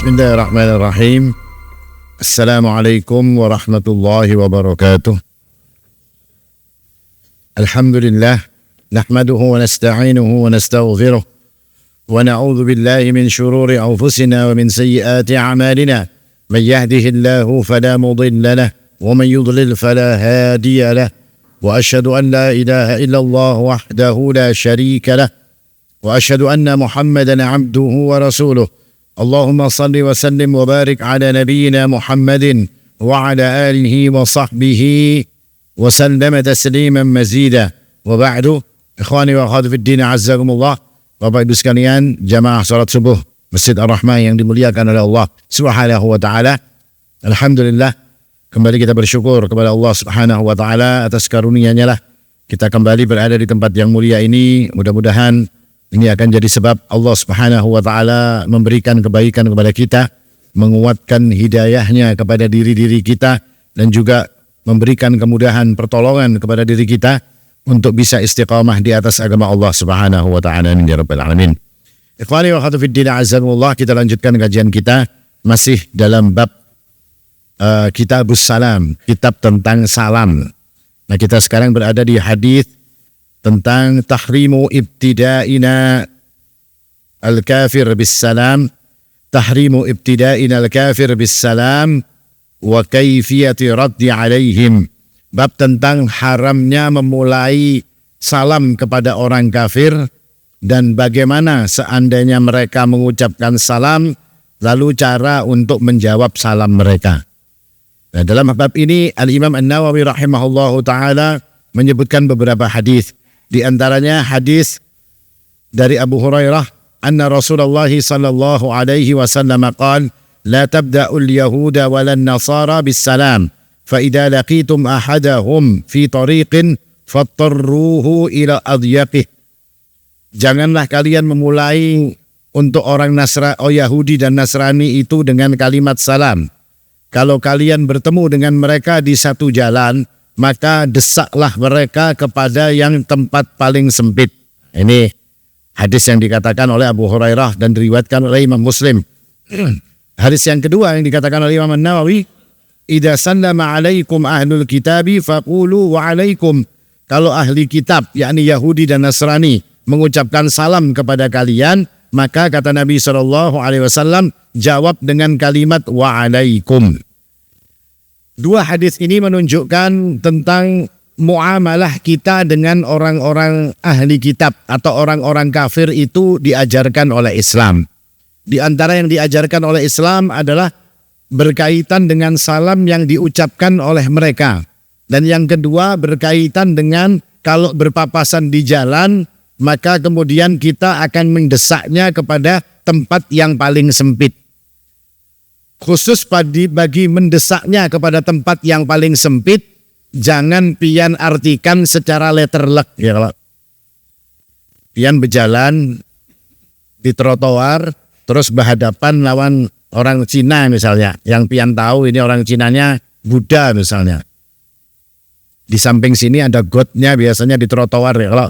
Bismillahirrahmanirrahim. Assalamualaikum warahmatullahi wabarakatuh. Alhamdulillah, nahmaduhu wa nasta'inuhu wa nastaghfiruh wa na'udzu billahi min shururi anfusina wa min sayyiati a'malina. Man yahdihillahu fala mudilla lahu wa man yudlil fala hadiya lahu. Wa asyhadu an la ilaha illallah wahdahu la syarika lahu wa asyhadu anna Muhammadan 'abduhu wa rasuluh. Allahumma salli wa sallim wa barik ala nabiyyina Muhammadin wa ala alihi wa sahbihi wa sallama tasliman mazida. Wa ba'du, ikhwani wa akhwati fid din, azzakumullah. Bapak Ibu sekalian, jamaah salat subuh Masjid Ar-Rahmah yang dimuliakan oleh Allah Subhanahu wa taala. Alhamdulillah, kembali kita bersyukur kepada Allah Subhanahu wa taala atas karunia-Nya lah kita kembali berada di tempat yang mulia ini. Mudah-mudahan ini akan jadi sebab Allah Subhanahu wa taala memberikan kebaikan kepada kita, menguatkan hidayahnya kepada diri-diri kita, dan juga memberikan kemudahan pertolongan kepada diri kita untuk bisa istiqamah di atas agama Allah Subhanahu wa taala. Amin ya rabbal alamin. Ikhwani wa akhwati fid din, azzakumullah, kita lanjutkan kajian kita masih dalam bab Kitabus Salam, kitab tentang salam. Nah, kita sekarang berada di hadis tentang tahrimu ibtida'ina al-kafir bis-salam, tahrimu ibtida'ina al-kafir bis-salam wa kaifiyati raddi alaihim. Bab tentang haramnya memulai salam kepada orang kafir dan bagaimana seandainya mereka mengucapkan salam, lalu cara untuk menjawab salam mereka. Nah, dalam bab ini Al-Imam An-Nawawi rahimahullahu ta'ala menyebutkan beberapa hadis. Di antaranya hadis dari Abu Hurairah, anna Rasulullah sallallahu alaihi wasallam qala, la tabda'ul yahuda walan nasara bis salam, fa idza laqitum ahadahum fi tariqin fattarruhu ila adyaqih. Janganlah kalian memulai untuk orang Yahudi dan Nasrani itu dengan kalimat salam. Kalau kalian bertemu dengan mereka di satu jalan, maka desaklah mereka kepada yang tempat paling sempit. Ini hadis yang dikatakan oleh Abu Hurairah dan diriwayatkan oleh Imam Muslim. Hadis yang kedua yang dikatakan oleh Imam An-Nawawi, idza sallama alaikum ahlul kitabi faqulu wa alaikum. Kalau ahli kitab, yakni Yahudi dan Nasrani, mengucapkan salam kepada kalian, maka kata Nabi SAW, jawab dengan kalimat wa alaikum. Dua hadis ini menunjukkan tentang muamalah kita dengan orang-orang ahli kitab atau orang-orang kafir itu diajarkan oleh Islam. Di antara yang diajarkan oleh Islam adalah berkaitan dengan salam yang diucapkan oleh mereka. Dan yang kedua berkaitan dengan kalau berpapasan di jalan, maka kemudian kita akan mendesaknya kepada tempat yang paling sempit. Khusus bagi mendesaknya kepada tempat yang paling sempit, jangan pian artikan secara letterlek. Ya, kalau pian berjalan di trotoar, terus berhadapan lawan orang Cina misalnya, yang pian tahu ini orang Cinanya Buddha misalnya. Di samping sini ada gotnya biasanya di trotoar. Ya, kalau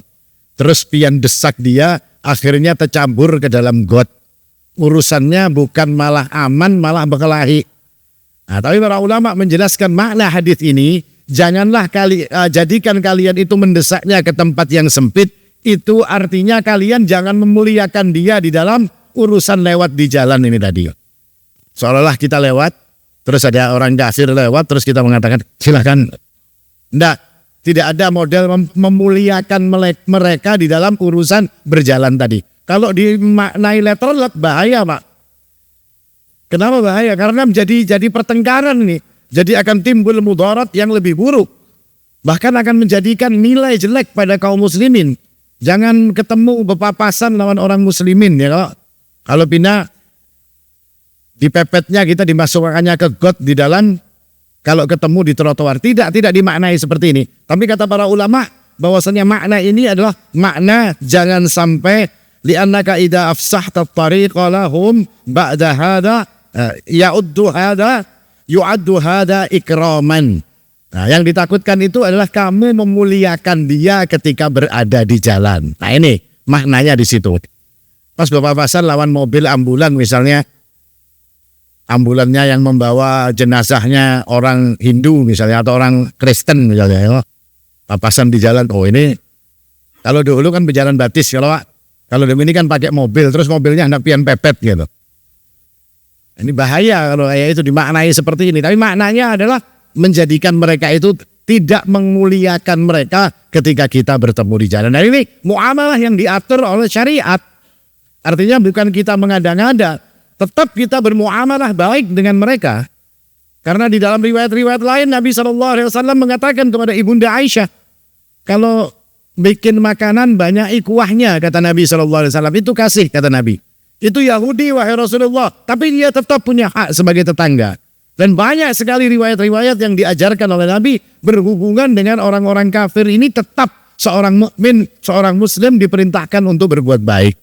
terus pian desak dia, akhirnya tercampur ke dalam got. Urusannya bukan malah aman, malah berkelahi. Nah, tapi para ulama menjelaskan makna hadis ini, janganlah jadikan kalian itu mendesaknya ke tempat yang sempit. Itu artinya kalian jangan memuliakan dia di dalam urusan lewat di jalan ini tadi. Seolah-olah kita lewat, terus ada orang kafir lewat, terus kita mengatakan silakan. Tidak ada model memuliakan mereka di dalam urusan berjalan tadi. Kalau dimaknai letterlek bahaya, Pak. Kenapa bahaya? Karena jadi pertengkaran ini. Jadi akan timbul mudarat yang lebih buruk. Bahkan akan menjadikan nilai jelek pada kaum muslimin. Jangan ketemu berpapasan lawan orang muslimin ya. Kalau pindah dipepetnya kita dimasukkannya ke got di dalam, kalau ketemu di trotoar. Tidak dimaknai seperti ini. Tapi kata para ulama bahwasanya makna ini adalah makna jangan sampai li'annaka idza afsahta at-tariqa lahum ba'da hadha yu'addu hadha ikraman. Nah, yang ditakutkan itu adalah kamu memuliakan dia ketika berada di jalan. Nah, ini maknanya di situ. Pas berpapasan lawan mobil ambulan misalnya, ambulannya yang membawa jenazahnya orang Hindu misalnya atau orang Kristen misalnya, ya. Papasan di jalan, oh ini kalau dulu kan berjalan batis, kalau ini kan pakai mobil, terus mobilnya hendak pian pepet gitu. Ini bahaya kalau kayak itu dimaknai seperti ini. Tapi maknanya adalah menjadikan mereka itu tidak memuliakan mereka ketika kita bertemu di jalan. Nah ini muamalah yang diatur oleh syariat. Artinya bukan kita mengada-ngada, tetap kita bermuamalah baik dengan mereka. Karena di dalam riwayat-riwayat lain Nabi SAW mengatakan kepada Ibunda Aisyah, kalau bikin makanan banyak kuahnya, kata Nabi SAW, itu kasih, kata Nabi. Itu Yahudi wahai Rasulullah, tapi dia tetap punya hak sebagai tetangga. Dan banyak sekali riwayat-riwayat yang diajarkan oleh Nabi berhubungan dengan orang-orang kafir ini, tetap seorang mukmin, seorang muslim diperintahkan untuk berbuat baik.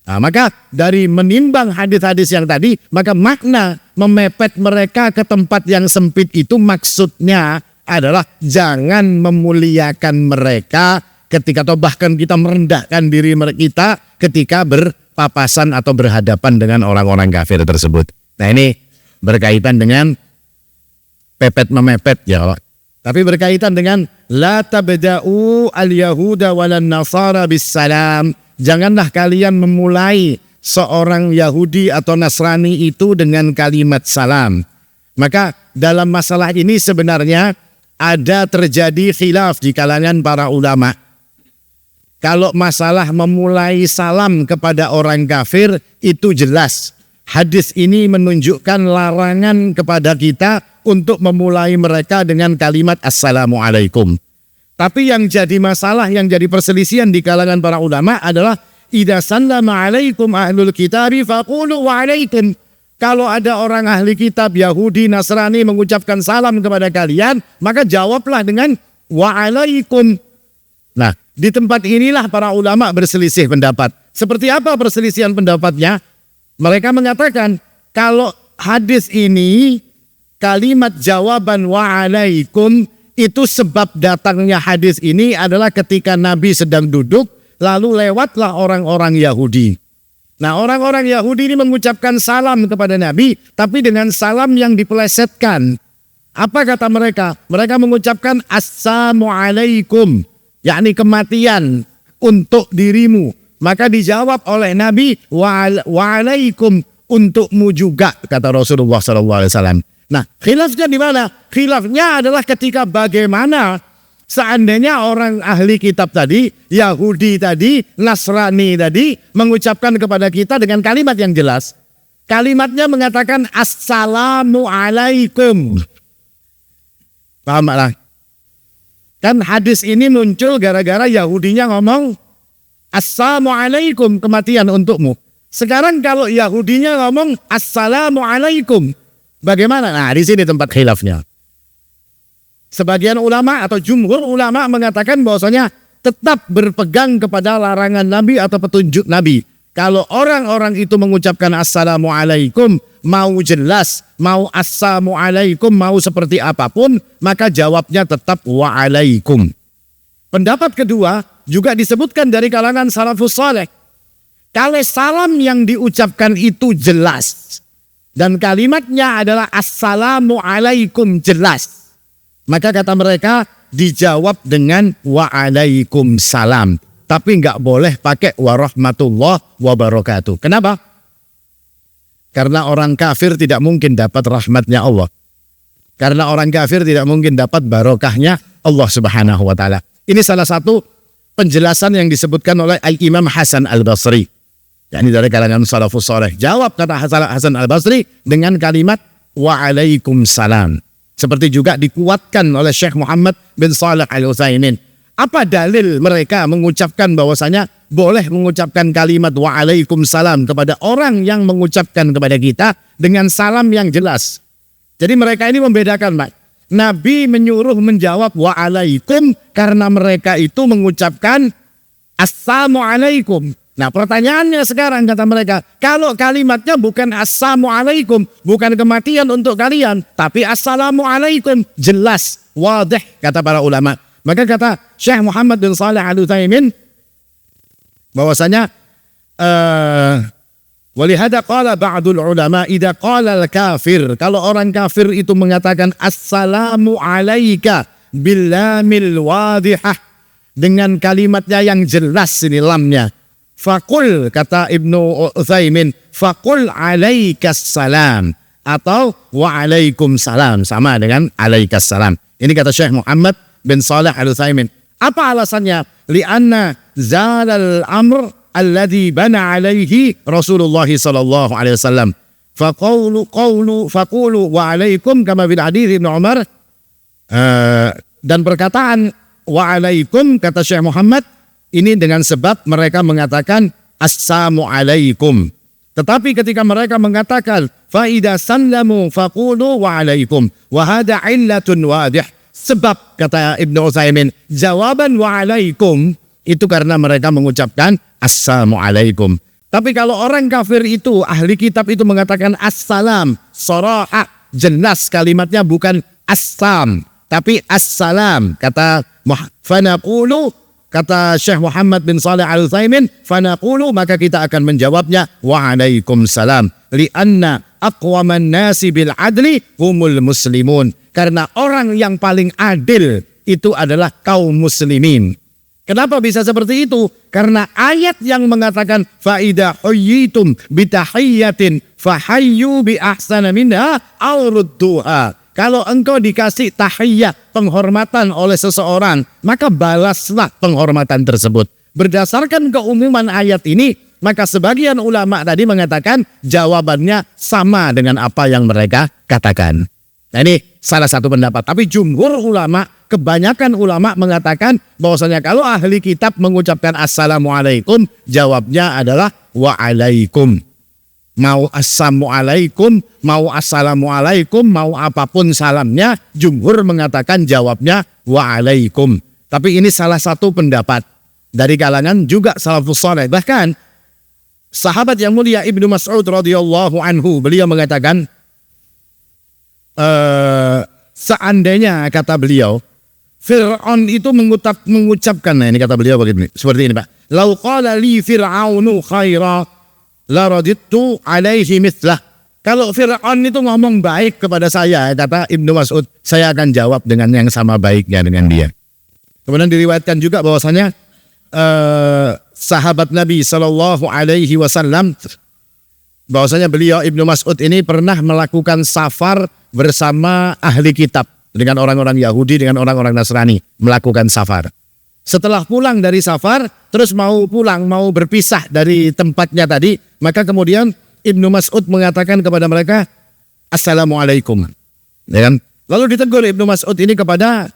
Nah, maka dari menimbang hadis-hadis yang tadi, maka makna memepet mereka ke tempat yang sempit itu maksudnya adalah jangan memuliakan mereka ketika, atau bahkan kita merendahkan diri kita ketika berpapasan atau berhadapan dengan orang-orang kafir tersebut. Nah ini berkaitan dengan pepet memepet ya, tapi berkaitan dengan la tabda'u al-yahuda walan nasara bis salam. Janganlah kalian memulai seorang Yahudi atau Nasrani itu dengan kalimat salam. Maka dalam masalah ini sebenarnya ada terjadi khilaf di kalangan para ulama. Kalau masalah memulai salam kepada orang kafir itu jelas. Hadis ini menunjukkan larangan kepada kita untuk memulai mereka dengan kalimat assalamualaikum. Tapi yang jadi masalah, yang jadi perselisihan di kalangan para ulama adalah idza sallama alaikum ahlul kitabi faqulu wa alaikum. Kalau ada orang ahli kitab Yahudi, Nasrani mengucapkan salam kepada kalian, maka jawablah dengan wa alaikum. Nah, di tempat inilah para ulama berselisih pendapat. Seperti apa perselisihan pendapatnya? Mereka mengatakan kalau hadis ini kalimat jawaban wa alaikum itu sebab datangnya hadis ini adalah ketika Nabi sedang duduk, lalu lewatlah orang-orang Yahudi. Nah, orang-orang Yahudi ini mengucapkan salam kepada Nabi, tapi dengan salam yang dipelesetkan. Apa kata mereka? Mereka mengucapkan assalamualaikum, yakni kematian untuk dirimu. Maka dijawab oleh Nabi, waalaikum untukmu juga, kata Rasulullah SAW. Nah, khilafnya di mana? Khilafnya adalah ketika bagaimana seandainya orang ahli kitab tadi, Yahudi tadi, Nasrani tadi mengucapkan kepada kita dengan kalimat yang jelas. Kalimatnya mengatakan assalamualaikum. Paham lah? Kan hadis ini muncul gara-gara Yahudinya ngomong assalamualaikum, kematian untukmu. Sekarang kalau Yahudinya ngomong assalamualaikum, bagaimana? Nah, di sini tempat khilafnya. Sebagian ulama atau jumhur ulama mengatakan bahwasanya tetap berpegang kepada larangan Nabi atau petunjuk Nabi. Kalau orang-orang itu mengucapkan assalamualaikum, mau jelas, mau assalamualaikum, mau seperti apapun, maka jawabnya tetap waalaikum. Pendapat kedua juga disebutkan dari kalangan salafus saleh. Kalau salam yang diucapkan itu jelas dan kalimatnya adalah assalamualaikum jelas, maka kata mereka dijawab dengan waalaikumsalam. Tapi nggak boleh pakai warahmatullah wabarakatuh. Kenapa? Karena orang kafir tidak mungkin dapat rahmatnya Allah. Karena orang kafir tidak mungkin dapat barokahnya Allah Subhanahu wa Ta'ala. Ini salah satu penjelasan yang disebutkan oleh Al-Imam Hasan Al-Basri. yakni dari kalangan salafus saleh. Jawab kata Hasan Al-Basri dengan kalimat waalaikumsalam. Seperti juga dikuatkan oleh Syekh Muhammad bin Shalih Al-Utsaimin. Apa dalil mereka mengucapkan bahwasanya boleh mengucapkan kalimat waalaikumsalam kepada orang yang mengucapkan kepada kita dengan salam yang jelas. Jadi mereka ini membedakan, Pak. Nabi menyuruh menjawab waalaikum karena mereka itu mengucapkan assalamualaikum. Nah pertanyaannya sekarang kata mereka, kalau kalimatnya bukan assalamualaikum, bukan kematian untuk kalian, tapi assalamualaikum, jelas, wadih kata para ulama. Maka kata Syekh Muhammad bin Shalih Al-Utsaimin bahwasanya Walihada qala ba'dul ulama idza qala al-kafir, kalau orang kafir itu mengatakan assalamu alayka billamil wadihah, dengan kalimatnya yang jelas ini lamnya. Faqul, kata Ibnu Utsaimin, faqul alaikas salam atau waalaikumsalam, sama dengan alaikas salam. Ini kata Syekh Muhammad bin Shalih Al-Utsaimin. Apa alasannya? Lianna zalal amr alladhi bana alaihi Rasulullah sallallahu alaihi wasallam. Faqulu wa alaikum kama bil hadits Ibnu Umar. Dan perkataan wa alaikum, kata Syekh Muhammad, ini dengan sebab mereka mengatakan assalamu alaikum. Tetapi ketika mereka mengatakan fa idza sallamu faqulu wa alaikum wa hadha illatun wadih. Sebab, kata Ibnu Utsaimin, jawaban wa alaikum itu karena mereka mengucapkan assalamu alaikum. Tapi kalau orang kafir itu, ahli kitab itu mengatakan assalam, saraha, jelas kalimatnya bukan assam, tapi assalam. Kata fanaqulu, kata Syekh Muhammad bin Shalih Al-Utsaimin, fanaqulu, maka kita akan menjawabnya waalaikumsalam. Lianna aqwaman nasi bil adli humul muslimun. Karena orang yang paling adil itu adalah kaum muslimin. Kenapa bisa seperti itu? Karena ayat yang mengatakan faida huyyitum bitahiyyatin fahayyu bi ahsana minha aw rudduha. Kalau engkau dikasih tahiyyah, penghormatan oleh seseorang, maka balaslah penghormatan tersebut. Berdasarkan keumuman ayat ini, maka sebagian ulama tadi mengatakan jawabannya sama dengan apa yang mereka katakan. Nah, ini salah satu pendapat. Tapi jumhur ulama, kebanyakan ulama mengatakan bahwasanya kalau ahli kitab mengucapkan assalamualaikum, jawabnya adalah waalaikum. Mau assalamualaikum, mau assalamualaikum, mau apapun salamnya, jumhur mengatakan jawabnya waalaikum. Tapi ini salah satu pendapat dari kalangan juga salafus saleh. Bahkan sahabat yang mulia Ibnu Mas'ud radhiyallahu anhu, beliau mengatakan seandainya, kata beliau, Fir'aun itu mengucapkan, nah ini kata beliau begini, seperti ini Pak. Lau qala li fir'aunu khaira la radittu alaihi mithlah. Kalau Fir'aun itu ngomong baik kepada saya, kata Ibnu Mas'ud, saya akan jawab dengan yang sama baiknya dengan dia. Kemudian diriwayatkan juga bahwasanya sahabat Nabi Shallallahu Alaihi Wasallam, bahwasanya beliau Ibnu Mas'ud ini pernah melakukan safar bersama ahli kitab, dengan orang-orang Yahudi, dengan orang-orang Nasrani, melakukan safar. Setelah pulang dari safar, terus mau pulang, mau berpisah dari tempatnya tadi, maka kemudian Ibnu Mas'ud mengatakan kepada mereka, assalamualaikum. Ya kan? Lalu ditegur Ibnu Mas'ud ini kepada,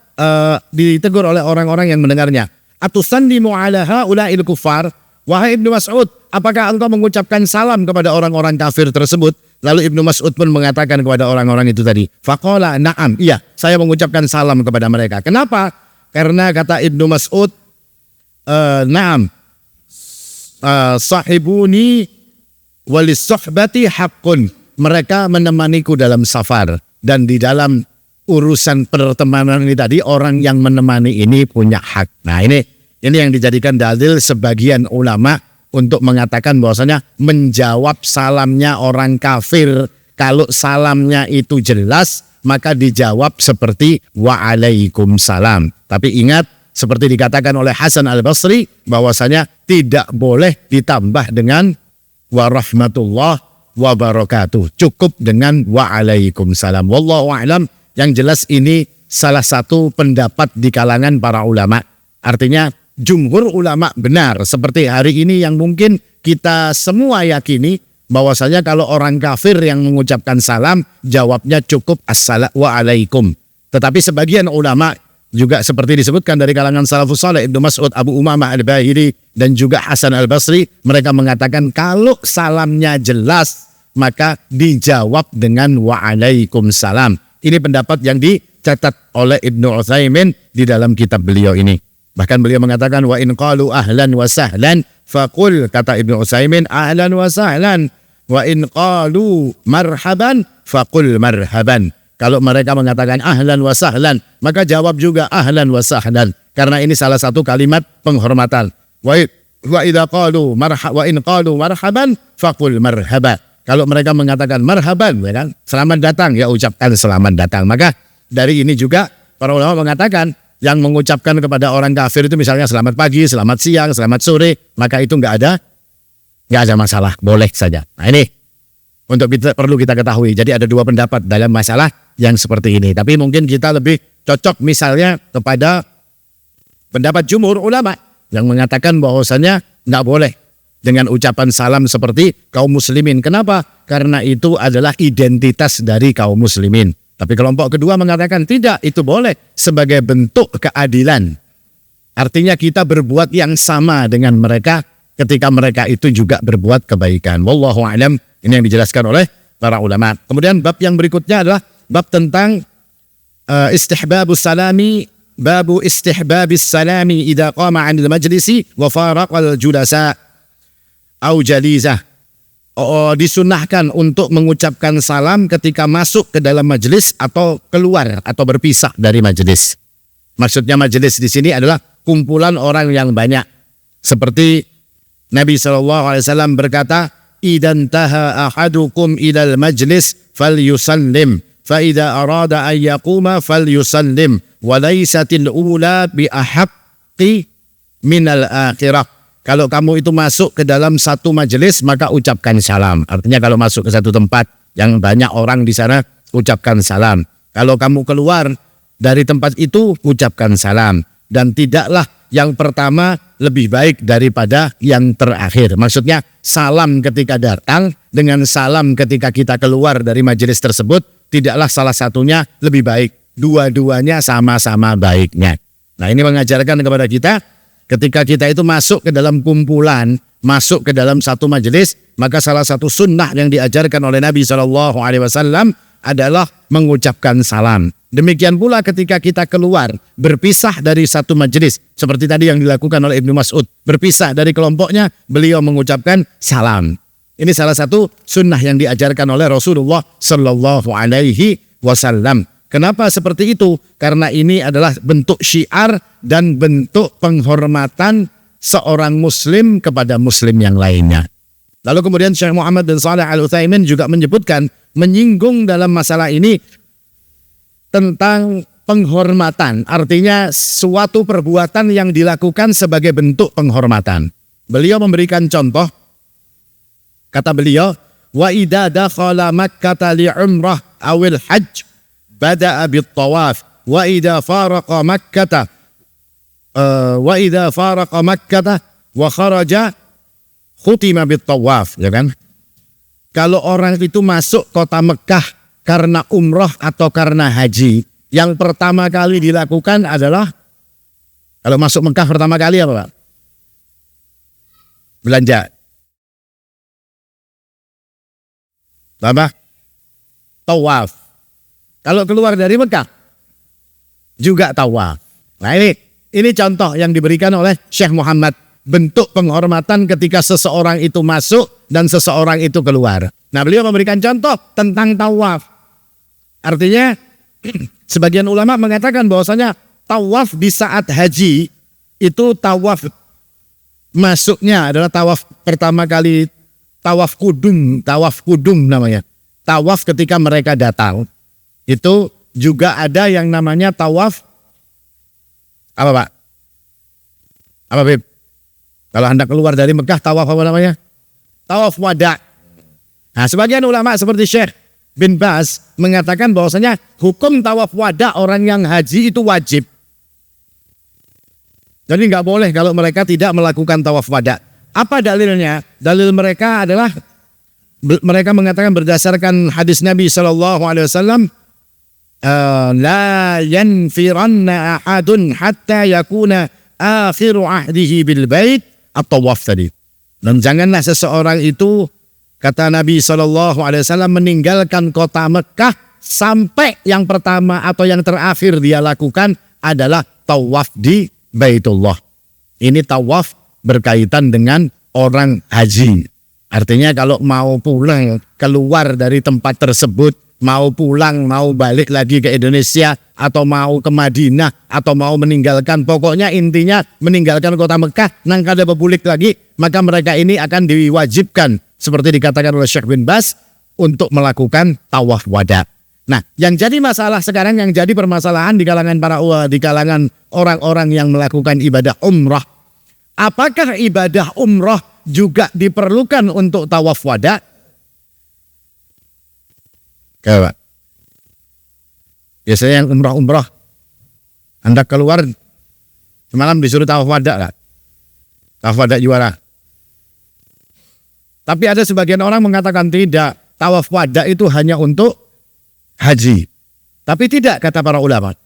ditegur oleh orang-orang yang mendengarnya. Atusallimu ala haula'il kuffar. Wahai Ibnu Mas'ud, apakah engkau mengucapkan salam kepada orang-orang kafir tersebut? Lalu Ibnu Mas'ud pun mengatakan kepada orang-orang itu tadi, faqala na'am, iya, saya mengucapkan salam kepada mereka. Kenapa? Karena kata Ibnu Mas'ud, na'am, sahibuni walis sohbati haqqun. Mereka menemaniku dalam safar. Dan di dalam urusan pertemanan ini tadi, orang yang menemani ini punya hak. Nah ini yang dijadikan dalil sebagian ulama untuk mengatakan bahwasanya menjawab salamnya orang kafir, kalau salamnya itu jelas, maka dijawab seperti waalaikumsalam. Tapi ingat, seperti dikatakan oleh Hasan Al-Basri, bahwasanya tidak boleh ditambah dengan warahmatullah wabarakatuh. Cukup dengan waalaikumsalam. Wallahu a'lam. Yang jelas ini salah satu pendapat di kalangan para ulama. Artinya jumhur ulama benar, seperti hari ini yang mungkin kita semua yakini bahwasanya kalau orang kafir yang mengucapkan salam, jawabnya cukup assalamualaikum. Tetapi sebagian ulama juga seperti disebutkan dari kalangan salafus saleh, Ibnu Mas'ud, Abu Umamah Al-Bahili, dan juga Hasan Al-Basri, mereka mengatakan kalau salamnya jelas, maka dijawab dengan waalaikumsalam. Ini pendapat yang dicatat oleh Ibnu Utsaimin di dalam kitab beliau ini. Bahkan beliau mengatakan wa in qalu ahlan wa sahlan faqul, kata Ibnu Utsaimin, ahlan wa sahlan, wa in qalu marhaban faqul marhaban. Kalau mereka mengatakan ahlan wa sahlan, maka jawab juga ahlan wa sahlan, karena ini salah satu kalimat penghormatan. wa in qalu marhaban faqul marhaba. Kalau mereka mengatakan marhaban, ya kan, selamat datang, ya ucapkan selamat datang. Maka dari ini juga para ulama mengatakan yang mengucapkan kepada orang kafir itu misalnya selamat pagi, selamat siang, selamat sore, maka itu nggak ada masalah, boleh saja. Nah ini perlu kita ketahui. Jadi ada dua pendapat dalam masalah yang seperti ini. Tapi mungkin kita lebih cocok misalnya kepada pendapat jumhur ulama yang mengatakan bahwasannya nggak boleh dengan ucapan salam seperti kaum muslimin. Kenapa? Karena itu adalah identitas dari kaum muslimin. Tapi kelompok kedua mengatakan tidak, itu boleh sebagai bentuk keadilan. Artinya kita berbuat yang sama dengan mereka ketika mereka itu juga berbuat kebaikan. Wallahu a'lam. Ini yang dijelaskan oleh para ulama. Kemudian bab yang berikutnya adalah bab tentang istihbabus salami. Babu istihbabis salami idza qama 'anil majlisi wa faraqal julasa au jalizah. Disunahkan untuk mengucapkan salam ketika masuk ke dalam majelis atau keluar atau berpisah dari majelis. Maksudnya majelis di sini adalah kumpulan orang yang banyak. Seperti Nabi SAW berkata, "Idan taha ahadukum ilal majlis falyusallim, fa idza arada an yaquma falyusallim, wa laysatil ula bi ahaqqi minal akhirah." Kalau kamu itu masuk ke dalam satu majelis, maka ucapkan salam. Artinya kalau masuk ke satu tempat yang banyak orang di sana, ucapkan salam. Kalau kamu keluar dari tempat itu, ucapkan salam. Dan tidaklah yang pertama lebih baik daripada yang terakhir. Maksudnya salam ketika datang dengan salam ketika kita keluar dari majelis tersebut, tidaklah salah satunya lebih baik. Dua-duanya sama-sama baiknya. Nah ini mengajarkan kepada kita, ketika kita itu masuk ke dalam kumpulan, masuk ke dalam satu majelis, maka salah satu sunnah yang diajarkan oleh Nabi SAW adalah mengucapkan salam. Demikian pula ketika kita keluar, berpisah dari satu majelis, seperti tadi yang dilakukan oleh Ibnu Mas'ud, berpisah dari kelompoknya, beliau mengucapkan salam. Ini salah satu sunnah yang diajarkan oleh Rasulullah SAW. Kenapa seperti itu? Karena ini adalah bentuk syiar dan bentuk penghormatan seorang muslim kepada muslim yang lainnya. Lalu kemudian Syekh Muhammad bin Shalih Al-Utsaimin juga menyebutkan, menyinggung dalam masalah ini tentang penghormatan. Artinya suatu perbuatan yang dilakukan sebagai bentuk penghormatan. Beliau memberikan contoh, kata beliau, wa idza dakhala Makkah li umrah awil hajj bada'a bit-tawaf wa idza faraqa Makkah wa kharaja khutima bit-tawaf, ya kan? Kalau orang itu masuk kota Mekah karena umrah atau karena haji, yang pertama kali dilakukan adalah, kalau masuk Mekah pertama kali apa, Pak? Belanja. Apa? Tawaf. Kalau keluar dari Mekah juga tawaf. Nah ini contoh yang diberikan oleh Syekh Muhammad, bentuk penghormatan ketika seseorang itu masuk dan seseorang itu keluar. Nah beliau memberikan contoh tentang tawaf. Artinya sebagian ulama mengatakan bahwasanya tawaf di saat haji itu tawaf masuknya adalah tawaf pertama kali, tawaf kudum namanya. Tawaf ketika mereka datang. Itu juga ada yang namanya tawaf apa, Pak? Apa, Bib? Kalau Anda keluar dari Mekah, tawaf apa namanya? Tawaf wada. Nah, sebagian ulama seperti Syekh bin Baz mengatakan bahwasanya hukum tawaf wada orang yang haji itu wajib. Jadi nggak boleh kalau mereka tidak melakukan tawaf wada. Apa dalilnya? Dalil mereka adalah mereka mengatakan berdasarkan hadis Nabi SAW, la yanfiranna ahadun hatta yakuna akhiru ahdihi bil bait at-tawaf tadi. Dan janganlah seseorang itu, kata Nabi SAW, meninggalkan kota Mekah sampai yang pertama atau yang terakhir dia lakukan adalah tawaf di Baitullah. Ini tawaf berkaitan dengan orang haji. Artinya kalau mau pulang keluar dari tempat tersebut mau pulang, mau balik lagi ke Indonesia, atau mau ke Madinah, atau mau meninggalkan, pokoknya intinya meninggalkan kota Mekah, nang kada bebulik lagi, maka mereka ini akan diwajibkan, seperti dikatakan oleh Syekh bin Baz, untuk melakukan tawaf wada. Nah, yang jadi masalah sekarang, yang jadi permasalahan di kalangan orang-orang yang melakukan ibadah umrah, apakah ibadah umrah juga diperlukan untuk tawaf wada? Kayak biasanya yang umrah, Anda keluar semalam disuruh tawaf wada lah, tawaf wada juara. Tapi ada sebagian orang mengatakan tidak, tawaf wada itu hanya untuk haji. Tapi tidak, kata para ulama.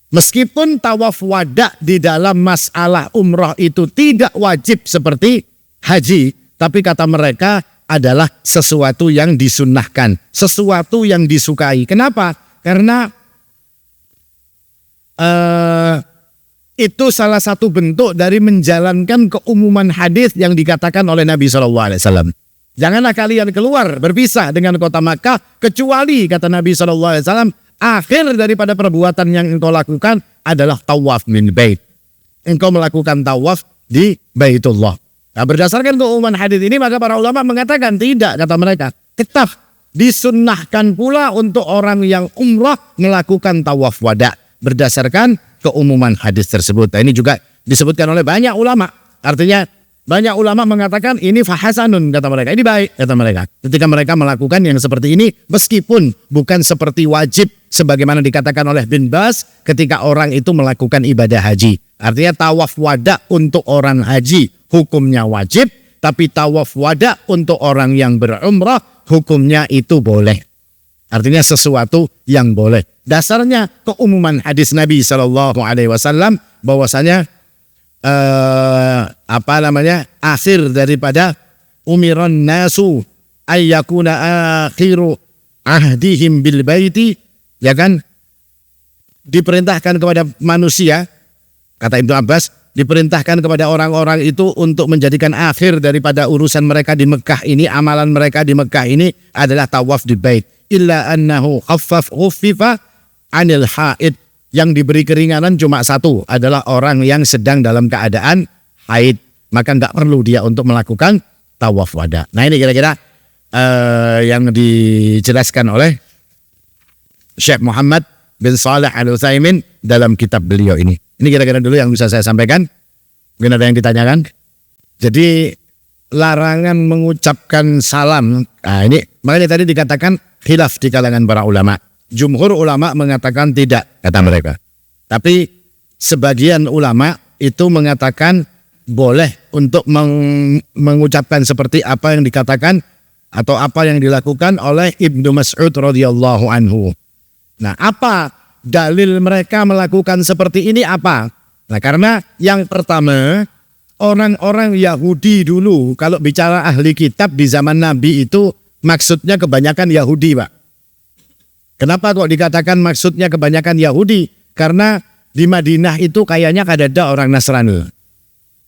Meskipun tawaf wada di dalam masalah umrah itu tidak wajib seperti haji, tapi kata mereka adalah sesuatu yang disunnahkan, sesuatu yang disukai. Kenapa? Karena itu salah satu bentuk dari menjalankan keumuman hadis yang dikatakan oleh Nabi SAW. Janganlah kalian keluar berpisah dengan kota Makkah kecuali, kata Nabi SAW, akhir daripada perbuatan yang engkau lakukan adalah tawaf min bait. Engkau melakukan tawaf di Baitullah. Nah, berdasarkan keumuman hadis ini, maka para ulama mengatakan tidak, kata mereka. Tetap disunnahkan pula untuk orang yang umrah melakukan tawaf wada berdasarkan keumuman hadis tersebut. Nah, ini juga disebutkan oleh banyak ulama. Artinya banyak ulama mengatakan ini fahasanun, kata mereka. Ini baik, kata mereka. Ketika mereka melakukan yang seperti ini, meskipun bukan seperti wajib sebagaimana dikatakan oleh bin Baz ketika orang itu melakukan ibadah haji. Artinya tawaf wada untuk orang haji hukumnya wajib, tapi tawaf wada untuk orang yang berumrah hukumnya itu boleh. Artinya sesuatu yang boleh. Dasarnya keumuman hadis Nabi SAW bahwasanya akhir daripada umiran nasu ayyakuna akhiru ahdihim bil baiti, ya kan, diperintahkan kepada manusia, kata Ibnu Abbas, diperintahkan kepada orang-orang itu untuk menjadikan akhir daripada urusan mereka di Mekah ini, amalan mereka di Mekah ini adalah tawaf di bait. Illa annahu khuffifa anil haid. Yang diberi keringanan cuma satu, adalah orang yang sedang dalam keadaan haid. Maka nggak perlu dia untuk melakukan tawaf wada. Nah, ini kira-kira yang dijelaskan oleh Syekh Muhammad bin Shalih Al-Utsaimin dalam kitab beliau ini. Ini kira-kira dulu yang bisa saya sampaikan. Mungkin ada yang ditanyakan. Jadi larangan mengucapkan salam. Nah, ini makanya tadi dikatakan khilaf di kalangan para ulama. Jumhur ulama mengatakan tidak, kata mereka. Tapi sebagian ulama itu mengatakan boleh untuk mengucapkan seperti apa yang dikatakan atau apa yang dilakukan oleh Ibnu Mas'ud radhiyallahu anhu. Nah, apa dalil mereka melakukan seperti ini apa? Nah, karena yang pertama, orang-orang Yahudi dulu, kalau bicara ahli kitab di zaman Nabi itu maksudnya kebanyakan Yahudi, Pak. Kenapa kok dikatakan maksudnya kebanyakan Yahudi? Karena di Madinah itu kayaknya ada orang Nasrani.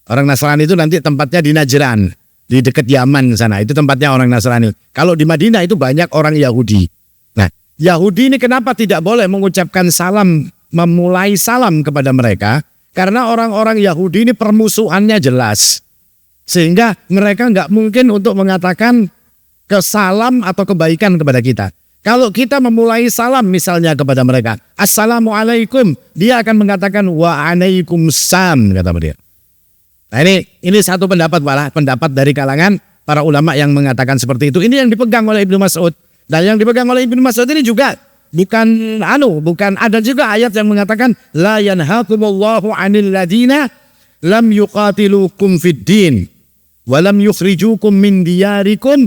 Orang Nasrani itu nanti tempatnya di Najran, di dekat Yaman sana. Itu tempatnya orang Nasrani. Kalau di Madinah itu banyak orang Yahudi. Nah, Yahudi ini kenapa tidak boleh mengucapkan salam, memulai salam kepada mereka? Karena orang-orang Yahudi ini permusuhannya jelas. Sehingga mereka nggak mungkin untuk mengatakan kesalam atau kebaikan kepada kita. Kalau kita memulai salam misalnya kepada mereka, Assalamualaikum, dia akan mengatakan Waalaikumsalam, kata dia. Nah, ini satu pendapat, malah pendapat dari kalangan para ulama yang mengatakan seperti itu. Ini yang dipegang oleh Ibnu Mas'ud. Dan yang dipegang oleh Ibnu Mas'ud ini juga bukan ada juga ayat yang mengatakan la yanhaqumullahu 'anil ladina lam yuqatilukum fid din wa lam yukhrijukum min diyarikum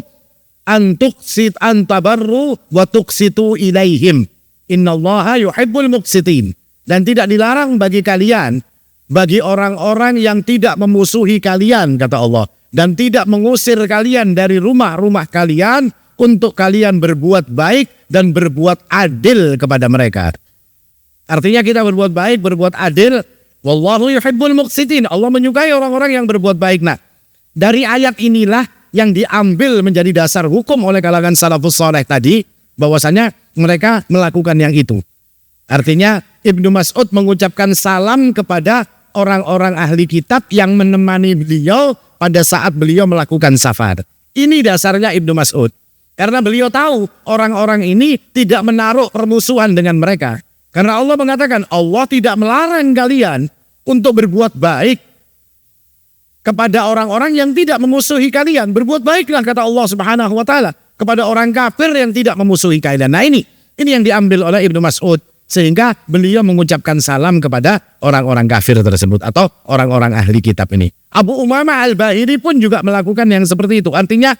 antabarru wa tuqsitu ilaihim. Innallaha yuhibbul muqsitin. Dan tidak dilarang bagi kalian, bagi orang-orang yang tidak memusuhi kalian, kata Allah, dan tidak mengusir kalian dari rumah-rumah kalian, untuk kalian berbuat baik dan berbuat adil kepada mereka. Artinya kita berbuat baik, berbuat adil. Wallahu yuhibbul muqsitin. Allah menyukai orang-orang yang berbuat baik. Nah, dari ayat inilah yang diambil menjadi dasar hukum oleh kalangan salafus saleh tadi, bahwasanya mereka melakukan yang itu. Artinya Ibnu Mas'ud mengucapkan salam kepada orang-orang ahli kitab yang menemani beliau pada saat beliau melakukan safar. Ini dasarnya Ibnu Mas'ud. Karena beliau tahu orang-orang ini tidak menaruh permusuhan dengan mereka. Karena Allah mengatakan Allah tidak melarang kalian untuk berbuat baik kepada orang-orang yang tidak memusuhi kalian. Berbuat baiklah kata Allah Subhanahu wa taala kepada orang kafir yang tidak memusuhi kalian. Nah ini yang diambil oleh Ibnu Mas'ud. Sehingga beliau mengucapkan salam kepada orang-orang kafir tersebut atau orang-orang ahli kitab ini. Abu Umamah Al-Bahili pun juga melakukan yang seperti itu. Artinya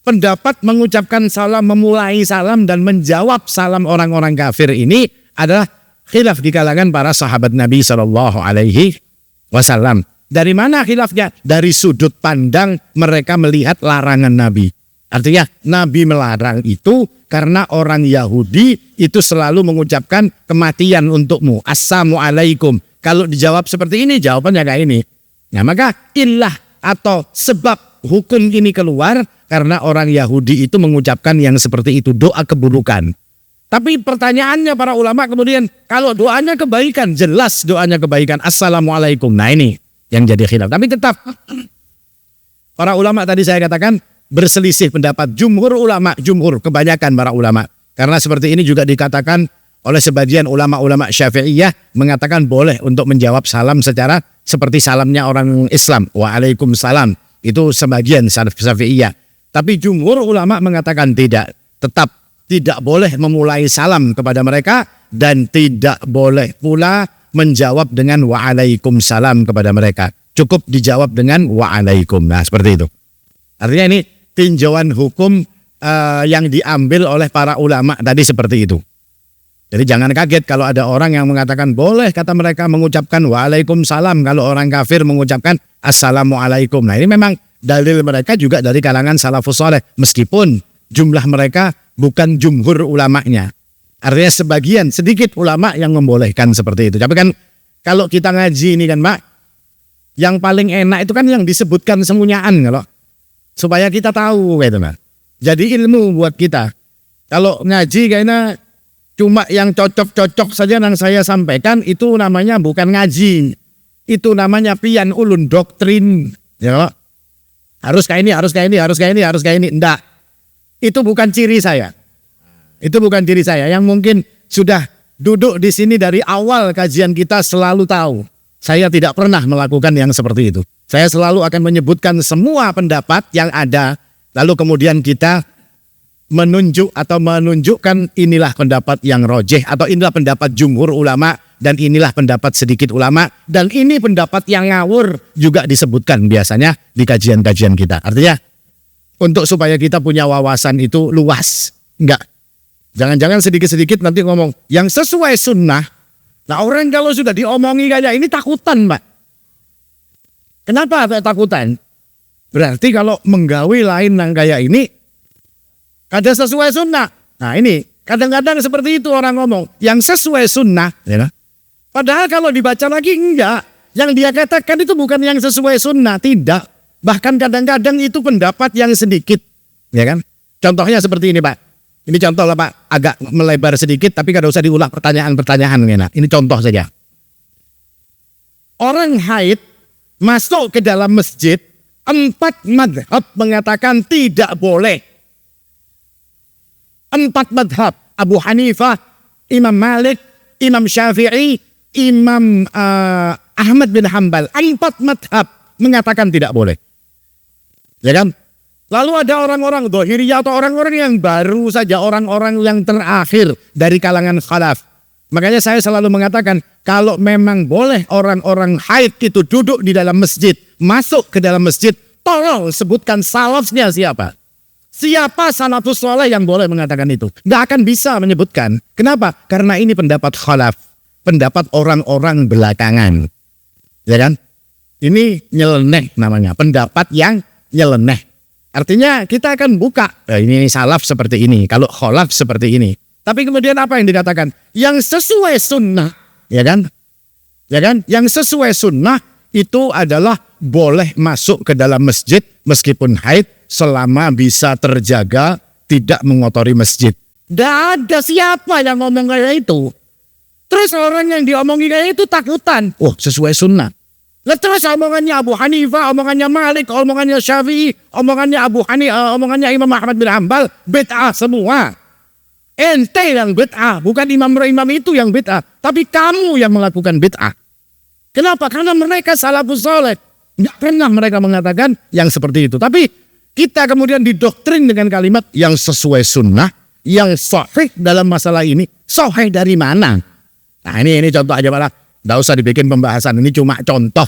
pendapat mengucapkan salam, memulai salam dan menjawab salam orang-orang kafir ini adalah khilaf di kalangan para sahabat Nabi SAW. Dari mana khilafnya? Dari sudut pandang mereka melihat larangan Nabi. Artinya Nabi melarang itu karena orang Yahudi itu selalu mengucapkan kematian untukmu. Assalamualaikum. Kalau dijawab seperti ini, jawabannya kayak ini. Nah maka illah atau sebab hukum ini keluar karena orang Yahudi itu mengucapkan yang seperti itu, doa keburukan. Tapi pertanyaannya para ulama kemudian, kalau doanya kebaikan, jelas doanya kebaikan. Assalamualaikum. Nah ini yang jadi khilaf. Tapi tetap para ulama tadi saya katakan berselisih pendapat. Jumhur ulama, kebanyakan para ulama. Karena seperti ini juga dikatakan oleh sebagian ulama-ulama Syafi'iyah mengatakan boleh untuk menjawab salam secara seperti salamnya orang Islam. Waalaikumsalam. Itu sebagian Syafi'iyah. Tapi jumhur ulama mengatakan tidak. Tetap tidak boleh memulai salam kepada mereka dan tidak boleh pula menjawab dengan waalaikumsalam kepada mereka. Cukup dijawab dengan waalaikum. Nah seperti itu. Artinya ini tinjauan hukum yang diambil oleh para ulama tadi seperti itu. Jadi jangan kaget kalau ada orang yang mengatakan boleh kata mereka mengucapkan waalaikumsalam kalau orang kafir mengucapkan assalamualaikum. Nah ini memang dalil mereka juga dari kalangan salafus saleh meskipun jumlah mereka bukan jumhur ulamanya. Artinya sebagian sedikit ulama yang membolehkan seperti itu. Tapi kan kalau kita ngaji ini kan Pak, yang paling enak itu kan yang disebutkan semunyaan kalau supaya kita tahu gitu Pak. Jadi ilmu buat kita. Kalau ngaji kayaknya cuma yang cocok-cocok saja yang saya sampaikan itu namanya bukan ngaji. Itu namanya pian ulun doktrin. Ya Pak. Harus kayak ini, harus kayak ini, harus kayak ini, harus kayak ini. Enggak. Itu bukan ciri saya. Itu bukan ciri saya. Yang mungkin sudah duduk di sini dari awal kajian kita selalu tahu. Saya tidak pernah melakukan yang seperti itu. Saya selalu akan menyebutkan semua pendapat yang ada. Lalu kemudian kita menunjukkan inilah pendapat yang rojeh. Atau inilah pendapat jumhur ulama. Dan inilah pendapat sedikit ulama. Dan ini pendapat yang ngawur juga disebutkan biasanya di kajian-kajian kita. Artinya untuk supaya kita punya wawasan itu luas. Enggak. Jangan-jangan sedikit-sedikit nanti ngomong yang sesuai sunnah. Nah orang kalau sudah diomongi kayak ini takutan Pak. Kenapa takutan? Berarti kalau menggawe lain yang kayak ini kada sesuai sunnah. Nah ini kadang-kadang seperti itu orang ngomong yang sesuai sunnah. Ya. Padahal kalau dibaca lagi enggak. Yang dia katakan itu bukan yang sesuai sunnah. Tidak. Bahkan kadang-kadang itu pendapat yang sedikit. Ya kan? Contohnya seperti ini Pak. Ini contoh lah Pak. Agak melebar sedikit tapi kada usah diulang pertanyaan-pertanyaan. Ya. Ini contoh saja. Orang haid masuk ke dalam masjid. 4 madhab mengatakan tidak boleh. 4 madhab. Abu Hanifah, Imam Malik, Imam Syafi'i, Imam Ahmad bin Hanbal. 4 madhab mengatakan tidak boleh. Ya kan? Lalu ada orang-orang Dhahiriyah atau orang-orang yang baru saja. Orang-orang yang terakhir dari kalangan khalaf. Makanya saya selalu mengatakan. Kalau memang boleh orang-orang haid itu duduk di dalam masjid. Masuk ke dalam masjid. Tolong sebutkan salafnya siapa. Siapa salafus saleh yang boleh mengatakan itu. Nggak akan bisa menyebutkan. Kenapa? Karena ini pendapat khalaf. Pendapat orang-orang belakangan. Ya kan? Ini nyeleneh namanya. Pendapat yang nyeleneh. Artinya kita akan buka. Ini salaf seperti ini. Kalau khalaf seperti ini. Tapi kemudian apa yang dikatakan? Yang sesuai sunnah. Ya kan? Ya kan? Yang sesuai sunnah itu adalah boleh masuk ke dalam masjid meskipun haid selama bisa terjaga tidak mengotori masjid. Tidak ada siapa yang ngomong kayak itu. Terus orang yang diomongi kayak itu takutan. Oh, sesuai sunnah. Lah terus omongannya Abu Hanifah, omongannya Malik, omongannya Syafi'i, omongannya omongannya Imam Ahmad bin Hanbal, bid'ah semua. Ente yang bid'ah, bukan imam itu yang bid'ah, tapi kamu yang melakukan bid'ah. Kenapa? Karena mereka salafus saleh. Nggak pernah mereka mengatakan yang seperti itu. Tapi kita kemudian didoktrin dengan kalimat yang sesuai sunnah, yang sahih dalam masalah ini. Sahih dari mana? Nah ini contoh aja malah. Nggak usah dibikin pembahasan, ini cuma contoh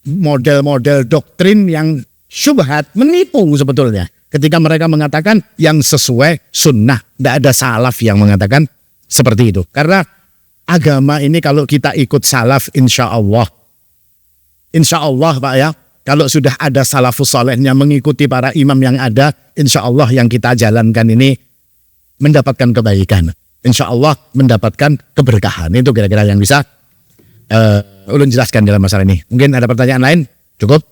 model-model doktrin yang syubhat, menipu sebetulnya. Ketika mereka mengatakan yang sesuai sunnah. Tidak ada salaf yang mengatakan seperti itu. Karena agama ini kalau kita ikut salaf insya Allah Pak ya. Kalau sudah ada salafus salehnya mengikuti para imam yang ada, insya Allah yang kita jalankan ini mendapatkan kebaikan. Insya Allah mendapatkan keberkahan. Itu kira-kira yang bisa ulun jelaskan dalam masalah ini. Mungkin ada pertanyaan lain? Cukup?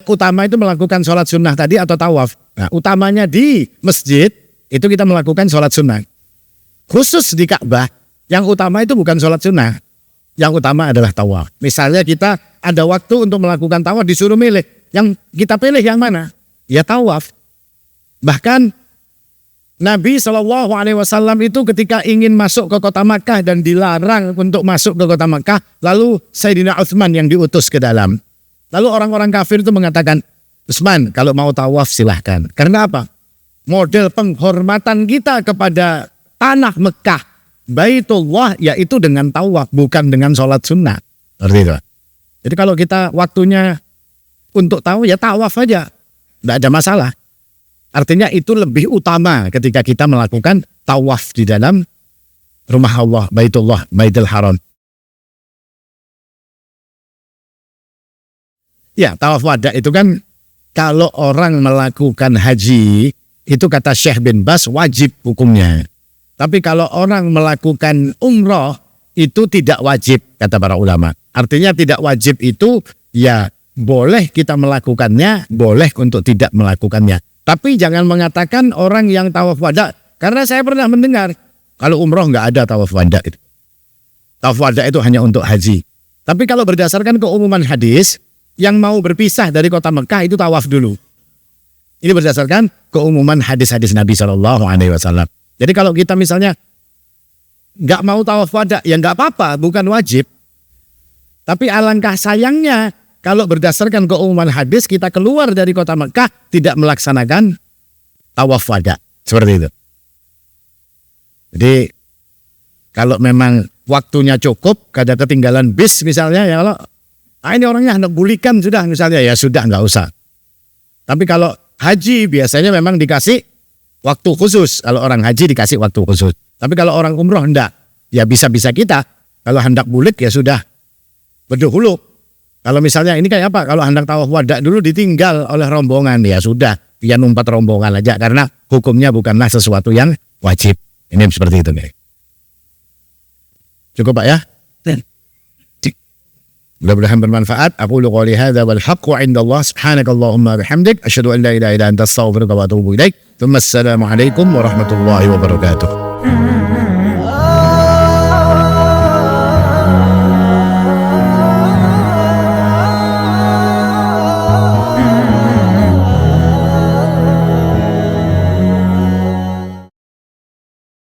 Utama itu melakukan sholat sunnah tadi atau tawaf. Nah, utamanya di masjid itu kita melakukan sholat sunnah. Khusus di Ka'bah, yang utama itu bukan sholat sunnah. Yang utama adalah tawaf. Misalnya kita ada waktu untuk melakukan tawaf, disuruh milih. Yang kita pilih yang mana? Ya tawaf. Bahkan Nabi SAW itu ketika ingin masuk ke kota Makkah dan dilarang untuk masuk ke kota Makkah, lalu Sayyidina Utsman yang diutus ke dalam. Lalu orang-orang kafir itu mengatakan, Utsman kalau mau tawaf silahkan. Karena apa? Model penghormatan kita kepada tanah Mekah, Baitullah, yaitu dengan tawaf, bukan dengan sholat sunnah. Seperti itu. Jadi kalau kita waktunya untuk tawaf, ya tawaf aja. Tidak ada masalah. Artinya itu lebih utama ketika kita melakukan tawaf di dalam rumah Allah, Baitullah, Baitul Haram. Ya, tawaf wada itu kan kalau orang melakukan haji, itu kata Syekh bin Baz wajib hukumnya. Tapi kalau orang melakukan umroh, itu tidak wajib, kata para ulama. Artinya tidak wajib itu ya boleh kita melakukannya, boleh untuk tidak melakukannya. Tapi jangan mengatakan orang yang tawaf wada, karena saya pernah mendengar kalau umroh nggak ada tawaf wada itu. Tawaf wada itu hanya untuk haji. Tapi kalau berdasarkan keumuman hadis, yang mau berpisah dari kota Mekah itu tawaf dulu. Ini berdasarkan keumuman hadis-hadis Nabi SAW. Jadi kalau kita misalnya nggak mau tawaf wada, ya nggak apa-apa, bukan wajib. Tapi alangkah sayangnya kalau berdasarkan keumuman hadis kita keluar dari kota Mekah tidak melaksanakan tawaf wada. Seperti itu. Jadi kalau memang waktunya cukup, kada ketinggalan bis misalnya, ya kalau ini orangnya hendak bulikan sudah misalnya, ya sudah nggak usah. Tapi kalau haji biasanya memang dikasih waktu khusus. Kalau orang haji dikasih waktu khusus. Tapi kalau orang umroh enggak. Ya bisa-bisa kita. Kalau hendak bulik ya sudah berdahulu. Kalau misalnya ini kayak apa? Kalau hendak tawaf wada dulu ditinggal oleh rombongan, ya sudah. Dia numpat rombongan aja. Karena hukumnya bukanlah sesuatu yang wajib. Ini seperti itu nih. Cukup Pak ya? Mudah-mudahan bermanfaat. Aku qouli hadza wal haqqu 'indallah subhanakallahumma bihamdik asyhadu an la ilaha illa anta astaghfiruka wa atubu ilaik. Assalamualaikum warahmatullahi wabarakatuh.